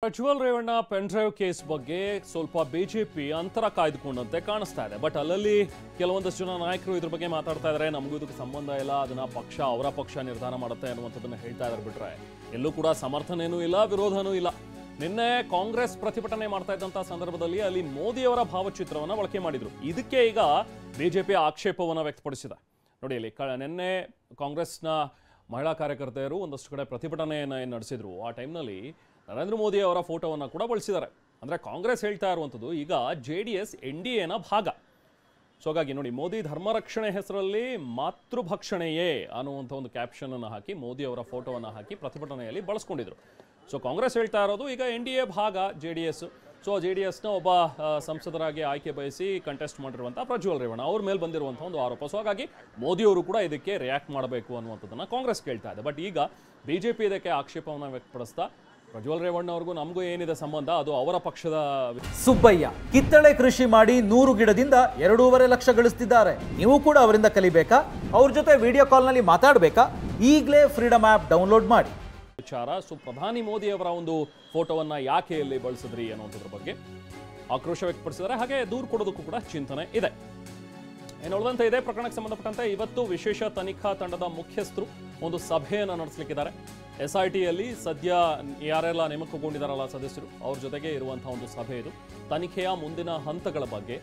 Prajwal Revanna pen drive case ಬಗ್ಗೆ ಸ್ವಲ್ಪ BJP ಅಂತರ ಕಾಯ್ದುಕೊಂಡಂತೆ ಕಾಣಿಸ್ತಾ ಇದೆ. ಬಟ್ ಅಲ್ಲಲ್ಲಿ ಕೆಲವೊಂದಷ್ಟು ಜನ ನಾಯಕರು ಇದ್ರ ಬಗ್ಗೆ ಮಾತಾಡ್ತಾ ಇದ್ದಾರೆ. ನಮಗೂ ಇದಕ್ಕೆ ಸಂಬಂಧ ಇಲ್ಲ, ಅದನ್ನ ಅವರ ಪಕ್ಷ ನಿರ್ಧಾರ ಮಾಡುತ್ತೆ ಅನ್ನುವಂಥದ್ದನ್ನ ಹೇಳ್ತಾ ಇದ್ದಾರೆ. ಬಿಟ್ರೆ ಎಲ್ಲೂ ಕೂಡ ಸಮರ್ಥನೆಯೂ ಇಲ್ಲ, ವಿರೋಧನೂ ಇಲ್ಲ. ನಿನ್ನೆ ಕಾಂಗ್ರೆಸ್ ಪ್ರತಿಭಟನೆ ಮಾಡ್ತಾ ಇದ್ದಂತಹ ಸಂದರ್ಭದಲ್ಲಿ ಅಲ್ಲಿ ಮೋದಿಯವರ ಭಾವಚಿತ್ರವನ್ನ ಬಳಕೆ ಮಾಡಿದ್ರು. ಇದಕ್ಕೆ ಈಗ ಬಿಜೆಪಿ ಆಕ್ಷೇಪವನ್ನ ವ್ಯಕ್ತಪಡಿಸಿದೆ. ನೋಡಿ, ಅಲ್ಲಿ ನಿನ್ನೆ ಕಾಂಗ್ರೆಸ್ನ ಮಹಿಳಾ ಕಾರ್ಯಕರ್ತೆಯರು ಒಂದಷ್ಟು ಕಡೆ ಪ್ರತಿಭಟನೆಯನ್ನ ನಡೆಸಿದ್ರು. ಆ ಟೈಮ್ನಲ್ಲಿ ನರೇಂದ್ರ ಮೋದಿ ಅವರ ಫೋಟೋವನ್ನು ಕೂಡ ಬಳಸಿದ್ದಾರೆ. ಅಂದರೆ ಕಾಂಗ್ರೆಸ್ ಹೇಳ್ತಾ ಇರುವಂಥದ್ದು ಈಗ JDS NDAನ ಭಾಗ. ಸೊ ಹಾಗಾಗಿ ನೋಡಿ, ಮೋದಿ ಧರ್ಮರಕ್ಷಣೆ ಹೆಸರಲ್ಲಿ ಮಾತೃಭಕ್ಷಣೆಯೇ ಅನ್ನುವಂಥ ಒಂದು ಕ್ಯಾಪ್ಷನ್ ಅನ್ನು ಹಾಕಿ ಮೋದಿ ಅವರ ಫೋಟೋವನ್ನು ಹಾಕಿ ಪ್ರತಿಭಟನೆಯಲ್ಲಿ ಬಳಸ್ಕೊಂಡಿದ್ರು. ಸೊ ಕಾಂಗ್ರೆಸ್ ಹೇಳ್ತಾ ಇರೋದು ಈಗ NDA ಭಾಗ JDS. ಸೊ JDSನ ಒಬ್ಬ ಸಂಸದರಾಗಿ ಆಯ್ಕೆ ಬಯಸಿ ಕಂಟೆಸ್ಟ್ ಮಾಡಿರುವಂಥ ಪ್ರಜ್ವಲ್ ರೇವಣ್ಣ ಅವ್ರ ಮೇಲೆ ಬಂದಿರುವಂಥ ಒಂದು ಆರೋಪ. ಸೊ ಹಾಗಾಗಿ ಮೋದಿಯವರು ಕೂಡ ಇದಕ್ಕೆ ರಿಯಾಕ್ಟ್ ಮಾಡಬೇಕು ಅನ್ನುವಂಥದ್ದನ್ನು ಕಾಂಗ್ರೆಸ್ ಕೇಳ್ತಾ ಇದೆ. ಬಟ್ ಈಗ BJP ಇದಕ್ಕೆ ಆಕ್ಷೇಪವನ್ನು ವ್ಯಕ್ತಪಡಿಸ್ತಾ ಪ್ರಜ್ವಲ್ ರೇವಣ್ಣ ಅವ್ರಿಗೂ ನಮಗೂ ಏನಿದೆ ಸಂಬಂಧ, ಅದು ಅವರ ಪಕ್ಷದ. ಸುಬ್ಬಯ್ಯ ಕಿತ್ತಳೆ ಕೃಷಿ ಮಾಡಿ 100 ಗಿಡದಿಂದ 2.5 ಲಕ್ಷ ಗಳಿಸ್ತಿದ್ದಾರೆ. ನೀವು ಕೂಡ ಅವರಿಂದ ಕಲಿಬೇಕಾ? ಅವ್ರ ಜೊತೆ ವಿಡಿಯೋ ಕಾಲ್ನಲ್ಲಿ ಮಾತಾಡಬೇಕಾ? ಈಗಲೇ ಫ್ರೀಡಮ್ ಆ್ಯಪ್ ಡೌನ್ಲೋಡ್ ಮಾಡಿ. ವಿಚಾರ. ಸೊ ಪ್ರಧಾನಿ ಮೋದಿ ಅವರ ಒಂದು ಫೋಟೋವನ್ನ ಯಾಕೆ ಇಲ್ಲಿ ಬಳಸಿದ್ರಿ ಅನ್ನೋದ್ರ ಬಗ್ಗೆ ಆಕ್ರೋಶ ವ್ಯಕ್ತಪಡಿಸಿದ್ದಾರೆ. ಹಾಗೆ ದೂರು ಕೊಡೋದಕ್ಕೂ ಕೂಡ ಚಿಂತನೆ ಇದೆ. ಉಳಿದಂತೆ ಇದೇ ಪ್ರಕರಣಕ್ಕೆ ಸಂಬಂಧಪಟ್ಟಂತೆ ಇವತ್ತು ವಿಶೇಷ ತನಿಖಾ ತಂಡದ ಮುಖ್ಯಸ್ಥರು ಒಂದು ಸಭೆಯನ್ನು ನಡೆಸಲಿಕ್ಕಿದ್ದಾರೆ. SITಯಲ್ಲಿ ಸದ್ಯ ಯಾರೆಲ್ಲ ನೇಮಕಗೊಂಡಿದ್ದಾರಲ್ಲ ಸದಸ್ಯರು, ಅವ್ರ ಜೊತೆಗೆ ಇರುವಂತಹ ಒಂದು ಸಭೆ ಇದು. ತನಿಖೆಯ ಮುಂದಿನ ಹಂತಗಳ ಬಗ್ಗೆ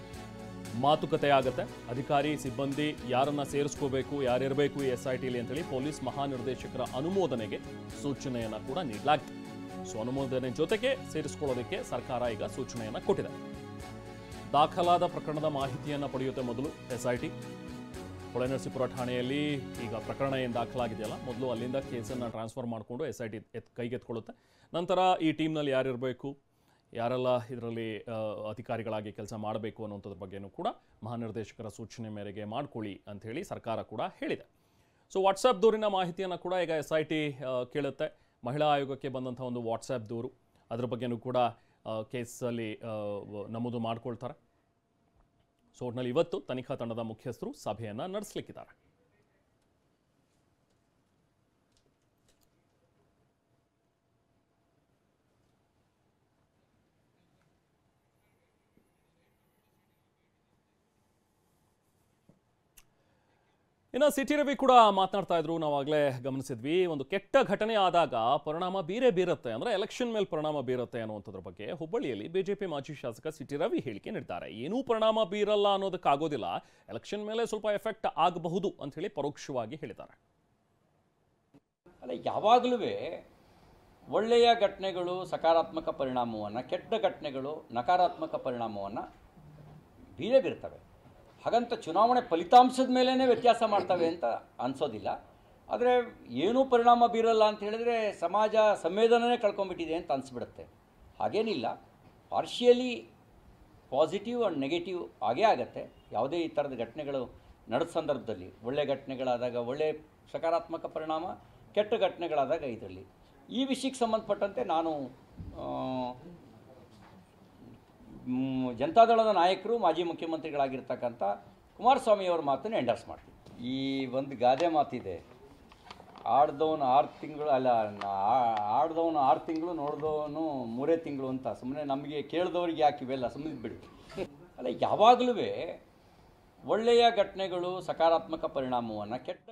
ಮಾತುಕತೆ ಆಗುತ್ತೆ. ಅಧಿಕಾರಿ ಸಿಬ್ಬಂದಿ ಯಾರನ್ನ ಸೇರಿಸ್ಕೋಬೇಕು, ಯಾರಿರಬೇಕು ಈ SITಲಿ ಅಂತೇಳಿ ಪೊಲೀಸ್ ಮಹಾನಿರ್ದೇಶಕರ ಅನುಮೋದನೆಗೆ ಸೂಚನೆಯನ್ನ ಕೂಡ ನೀಡಲಾಗಿದೆ. ಸೊ ಅನುಮೋದನೆ ಜೊತೆಗೆ ಸೇರಿಸ್ಕೊಳ್ಳೋದಕ್ಕೆ ಸರ್ಕಾರ ಈಗ ಸೂಚನೆಯನ್ನ ಕೊಟ್ಟಿದೆ. ದಾಖಲಾದ ಪ್ರಕರಣದ ಮಾಹಿತಿಯನ್ನು ಪಡೆಯುತ್ತೆ ಮೊದಲು SIT. ಹೊಳೆನರಸೀಪುರ ಠಾಣೆಯಲ್ಲಿ ಈಗ ಪ್ರಕರಣ ಏನು ದಾಖಲಾಗಿದೆಯಲ್ಲ, ಮೊದಲು ಅಲ್ಲಿಂದ ಕೇಸನ್ನು ಟ್ರಾನ್ಸ್ಫರ್ ಮಾಡಿಕೊಂಡು SIT ಕೈಗೆತ್ಕೊಳ್ಳುತ್ತೆ. ನಂತರ ಈ ಟೀಮ್ನಲ್ಲಿ ಯಾರಿರಬೇಕು, ಯಾರೆಲ್ಲ ಇದರಲ್ಲಿ ಅಧಿಕಾರಿಗಳಾಗಿ ಕೆಲಸ ಮಾಡಬೇಕು ಅನ್ನೋಂಥದ್ರ ಬಗ್ಗೆಯೂ ಕೂಡ ಮಹಾನಿರ್ದೇಶಕರ ಸೂಚನೆ ಮೇರೆಗೆ ಮಾಡ್ಕೊಳ್ಳಿ ಅಂಥೇಳಿ ಸರ್ಕಾರ ಕೂಡ ಹೇಳಿದೆ. ಸೊ ವಾಟ್ಸಪ್ ದೂರಿನ ಮಾಹಿತಿಯನ್ನು ಕೂಡ ಈಗ SIT ಕೇಳುತ್ತೆ. ಮಹಿಳಾ ಆಯೋಗಕ್ಕೆ ಬಂದಂಥ ಒಂದು ವಾಟ್ಸಪ್ ದೂರು, ಅದ್ರ ಬಗ್ಗೆಯೂ ಕೂಡ ಕೇಸಲ್ಲಿ ನಮೂದು ಮಾಡ್ಕೊಳ್ತಾರೆ. ಸೊ ಒಟ್ಟಿನಲ್ಲಿ ಇವತ್ತು ತನಿಖಾ ತಂಡದ ಮುಖ್ಯಸ್ಥರು ಸಭೆಯನ್ನು ನಡೆಸಲಿಕ್ಕಿದ್ದಾರೆ. ಇನ್ನು ಸಿಟಿ ರವಿ ಕೂಡ ಮಾತನಾಡ್ತಾ ಇದ್ರು. ನಾವಾಗಲೇ ಗಮನಿಸಿದ್ವಿ, ಒಂದು ಕೆಟ್ಟ ಘಟನೆ ಆದಾಗ ಪರಿಣಾಮ ಬೀರುತ್ತೆ, ಅಂದ್ರೆ ಎಲೆಕ್ಷನ್ ಮೇಲೆ ಪರಿಣಾಮ ಬೀರುತ್ತೆ ಅನ್ನುವಂಥದ್ರ ಬಗ್ಗೆ ಹುಬ್ಬಳ್ಳಿಯಲ್ಲಿ ಬಿಜೆಪಿ ಮಾಜಿ ಶಾಸಕ ಸಿಟಿ ರವಿ ಹೇಳಿಕೆ ನೀಡಿದ್ದಾರೆ. ಏನೂ ಪರಿಣಾಮ ಬೀರಲ್ಲ ಅನ್ನೋದಕ್ಕಾಗೋದಿಲ್ಲ, ಎಲೆಕ್ಷನ್ ಮೇಲೆ ಸ್ವಲ್ಪ ಎಫೆಕ್ಟ್ ಆಗಬಹುದು ಅಂತ ಹೇಳಿ ಪರೋಕ್ಷವಾಗಿ ಹೇಳಿದ್ದಾರೆ. ಅಲ್ಲ, ಯಾವಾಗಲೂ ಒಳ್ಳೆಯ ಘಟನೆಗಳು ಸಕಾರಾತ್ಮಕ ಪರಿಣಾಮವನ್ನು, ಕೆಟ್ಟ ಘಟನೆಗಳು ನಕಾರಾತ್ಮಕ ಪರಿಣಾಮವನ್ನು ಬೀರ್ತವೆ. ಹಾಗಂತ ಚುನಾವಣೆ ಫಲಿತಾಂಶದ ಮೇಲೇ ವ್ಯತ್ಯಾಸ ಮಾಡ್ತವೆ ಅಂತ ಅನಿಸೋದಿಲ್ಲ. ಆದರೆ ಏನೂ ಪರಿಣಾಮ ಬೀರಲ್ಲ ಅಂತ ಹೇಳಿದ್ರೆ ಸಮಾಜ ಸಂವೇದನೆ ಕಳ್ಕೊಂಡ್ಬಿಟ್ಟಿದೆ ಅಂತ ಅನಿಸ್ಬಿಡುತ್ತೆ. ಹಾಗೇನಿಲ್ಲ, ಪಾರ್ಷಿಯಲಿ ಪಾಸಿಟಿವ್ ಆ್ಯಂಡ್ ನೆಗೆಟಿವ್ ಆಗೇ ಆಗುತ್ತೆ. ಯಾವುದೇ ಈ ಥರದ ಘಟನೆಗಳು ನಡೆದ ಸಂದರ್ಭದಲ್ಲಿ ಒಳ್ಳೆಯ ಘಟನೆಗಳಾದಾಗ ಒಳ್ಳೆಯ ಸಕಾರಾತ್ಮಕ ಪರಿಣಾಮ, ಕೆಟ್ಟ ಘಟನೆಗಳಾದಾಗ ಇದರಲ್ಲಿ. ಈ ವಿಷಯಕ್ಕೆ ಸಂಬಂಧಪಟ್ಟಂತೆ ನಾನು ಜನತಾದಳದ ನಾಯಕರು ಮಾಜಿ ಮುಖ್ಯಮಂತ್ರಿಗಳಾಗಿರ್ತಕ್ಕಂಥ ಕುಮಾರಸ್ವಾಮಿಯವ್ರ ಮಾತನ್ನು ಎಂಡರ್ಸ್ ಮಾಡ್ತೀನಿ. ಈ ಒಂದು ಗಾದೆ ಮಾತಿದೆ, ಆಡ್ದವನು 6 ತಿಂಗಳು ಅಲ್ಲ, ಆಡ್ದವನು 6 ತಿಂಗಳು ನೋಡ್ದವನು 3 ತಿಂಗಳು ಅಂತ. ಸುಮ್ಮನೆ ನಮಗೆ ಕೇಳಿದವ್ರಿಗೆ ಯಾಕೆ ಇವೆಲ್ಲ, ಸುಮ್ಮನೆ ಬಿಡು. ಅಲ್ಲ, ಯಾವಾಗಲೂ ಒಳ್ಳೆಯ ಘಟನೆಗಳು ಸಕಾರಾತ್ಮಕ ಪರಿಣಾಮವನ್ನು, ಕೆಟ್ಟ